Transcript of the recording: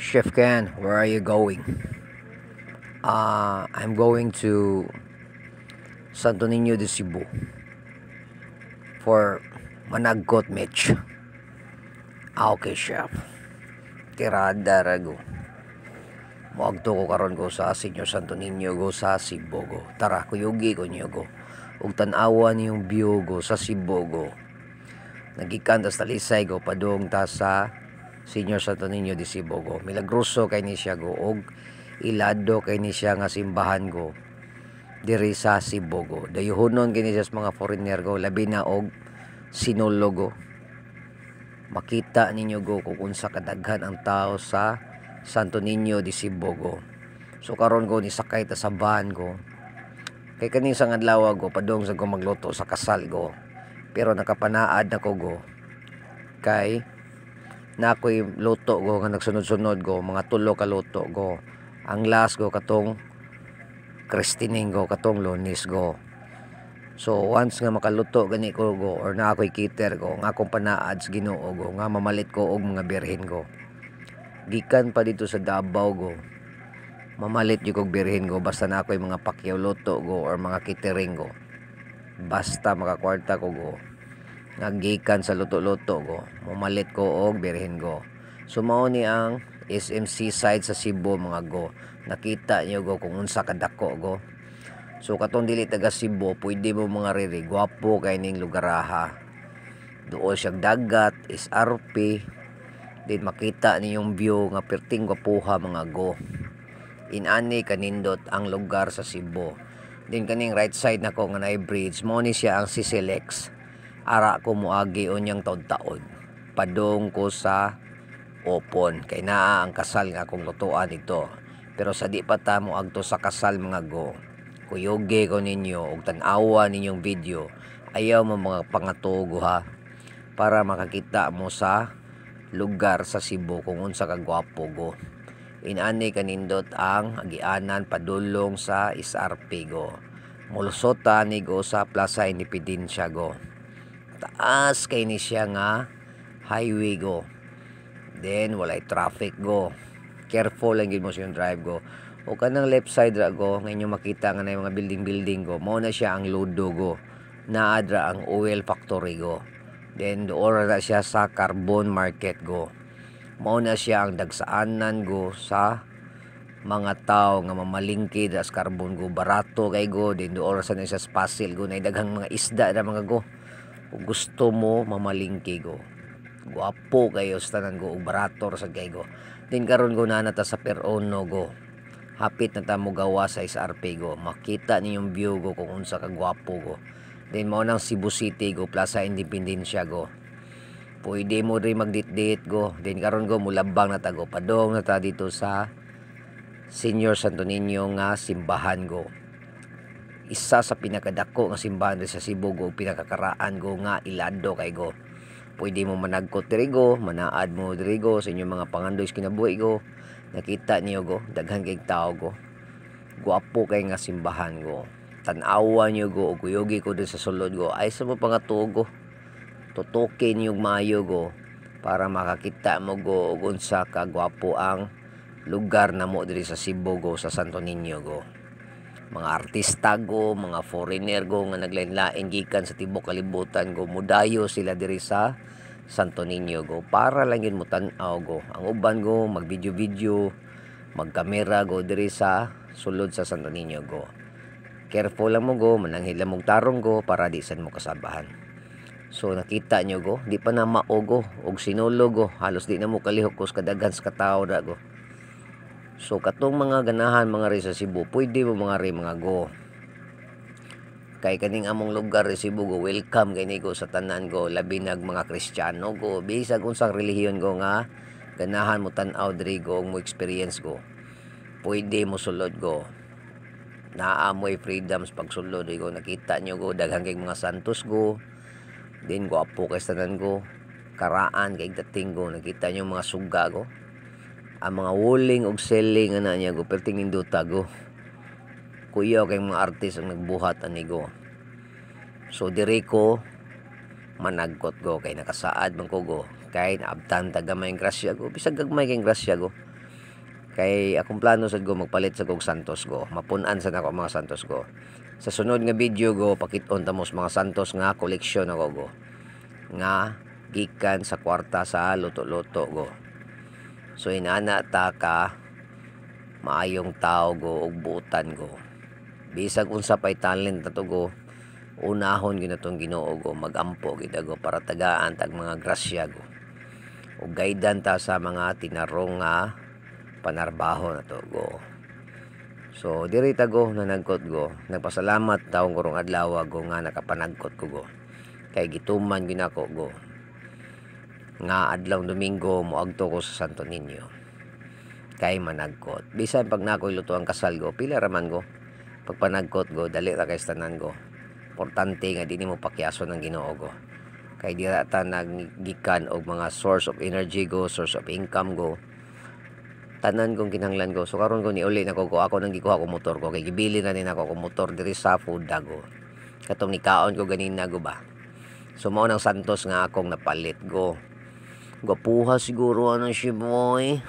Chef Ken, where are you going? I'm going to Santo Niño de Cebu for Managkot Mitch. Okay, chef. Tirada rago. Muagto ko karon ko sa Senyor Santo Niño go sa Cebu go. Tara, kuyugi ko niyo go. Ug tan-awa niyong view go sa Cebu go. Nagikan tas talisay go padung ta sa Senyor Santo Niño de Cebu go. Milagroso kay ni siya go og ilado kay ni siya nga simbahan go diri sa Cebu go. Dayuhonon kini sa mga foreigner go labi na og Sinolo go. Makita ninyo go kung unsa kadaghan ang tao sa Santo Niño de Cebu go. So karon go ni sakay ta sa van go. Kay kaning sa adlaw go padung sa go magluto sa kasal go. Pero nakapanaad na ko go. Kay na ako'y luto go nga nagsunod-sunod go mga 3 ka luto go. Ang last go katong Christining go katong Lunes go. So once nga makaluto gani ko go or na ako'y cater go nga akong panaad sa Ginoo go nga mamalit ko og mga birhen go. Gikan pa dito sa Davao go. Mamalit yung kog birhen go basta na ako'y mga pakyaw luto go or mga catering go. Basta makakwarta ko go. Nagikan sa luto-luto go. Mamalit ko og birhen go. So mao ni ang SMC side sa Cebu mga go. Nakita niyo go kung unsa kadako go. So katong dili taga Cebu, pwede mo mga riri, gwapo kay ning lugaraha. Duol siyang dagat, SRP. Din makita niyong view nga perting gwapuha mga go. Inani kanindot ang lugar sa Cebu. Din kaning right side nako nga naay bridge, mo ni siya ang Sisilex. Ara ko moagi unyang taon-taon. Padung ko sa Opon kay naa ang kasal nga akong lutuan ito. Pero sa di pa ta mo agto sa kasal mga go. Kuyoge ko ninyo ug tan-awa ninyong video. Ayaw mo mga pangatugo ha para makakita mo sa lugar sa Cebu kung unsa ka gwapo go. Inani kanindot ang agianan padulong sa SRP go. Mulusota ni go sa Plaza Independencia go. Taas kay ni siya nga highway go. Then walay traffic go. Careful lang gid mo sa drive go. O kanang left side ra go nga inyo makita nga na mga building go. Mao na siya ang Ludo go. Naadra ang oil factory go. Then doon na siya sa carbon market go. Mao na siya ang dagsaanan go sa mga tao nga mamalingki sa carbon go. Barato kay go. Then doon na siya spasil go. Naidaghang mga isda na mga go. Kung gusto mo mamalingki go. Guwapo kayo sa tanan go. Barato sa kay go. Then karon go na nata sa Perono go. Hapit na ta mo gawa sa SRP go. Makita niyong view go kung unsa ka gwapo go. Then mao nang Cebu City go, Plaza Independencia go. Pwede mo rin magdit-dit go. Then karon go mulabang na ta go. Padong na ta dito sa Senyor Santo Niño nga simbahan go. Isa sa pinakadako nga simbahan sa Cebu go, pinakakaraan go nga ilado kay go. Pwede mo managkot diri go, manaad mo diri go sa inyong mga pangandoy sa kinabuhi go. Nakita niyo go, daghan kay tao go. Guwapo kay nga simbahan go. Tan-awa niyo go, kuyogi ko din sa sulod go. Ay sa mo pangatugo. Tutukin niyo maayo go para makakita mo go ug unsa ka gwapo ang lugar namo diri sa Cebu go sa Santo Niño go. Mga artista go, mga foreigner go nga naglain-lain gikan sa tibok kalibutan go, mudayo sila diri sa Santo Niño go para lang yun mo tan-aw go. Ang uban go mag-video-video, mag-camera go diri sa sulod sa Santo Niño go. Careful lang mo go, mananghid lang mong tarong go para di sad mo kasabahan. So nakita nyo go, di pa na maogo og Sinolo go, halos di na mo kalihok kus kadaghan sa katawo ra go. So katong mga ganahan mga ri sa Cebu, pwede mo mga ri mga go. Kay kaning among lugar sa Cebu go, welcome kay ni go sa tanan go, labi nag mga Kristiyano go, bisag unsang relihiyon go nga ganahan mo tan-aw diri go mo experience go. Pwede mo sulod go. Naamoy freedoms pag sulod go, nakita nyo go daghang kay mga santos go. Then go apo kay tanan go. Karaan kay dating go, nakita nyo mga suga go. Ang mga walling og selling ana niya go, perting induta go. Kuya kay mga artist ang nagbuhat ani go. So diri ko managkot go kay nakasaad man ko go. Kay naabtan tagamay ang grasya go. Bisag gagmay kay grasya go. Kay akong plano sad go magpalit sa kog Santos go. Mapun-an sa nako mga Santos go. Sa sunod nga video go pakit-on ta mga Santos nga koleksyon ako go. Nga gikan sa kwarta sa luto-luto go. So inana ta ka maayong tao go ug buutan go. Bisag unsa pay talent nato go, unahon gyud natong Ginoo go, magampo gid go para tagaan tag mga grasya go. Ug gaydan ta sa mga tinarong nga panarbaho nato go. So diri ta go nanagkot go. Nagpasalamat taong kurong adlaw go nga nakapanagkot ko go. Kay gituman gyud nako go. Nga adlaw Domingo moadto ko sa Santo Niño. Kay managkot. Bisan pag nakoy luto ang kasal go, pila raman go. Pag panagkot go, dali ra kay tanan go. Importante nga dinhi mo pakyason ng Ginoo go. Kay dira ta naggikan og mga source of energy go, source of income go. Tanan kong kinahanglan go. So karon ko ni uli nako go, ako nang gikuha ko motor ko kay gibili na ni nako ko motor diri sa food go. Katong nikaon ko ganina go ba. So mao nang Santos nga akong napalit go. Gapuha siguro ano si boy.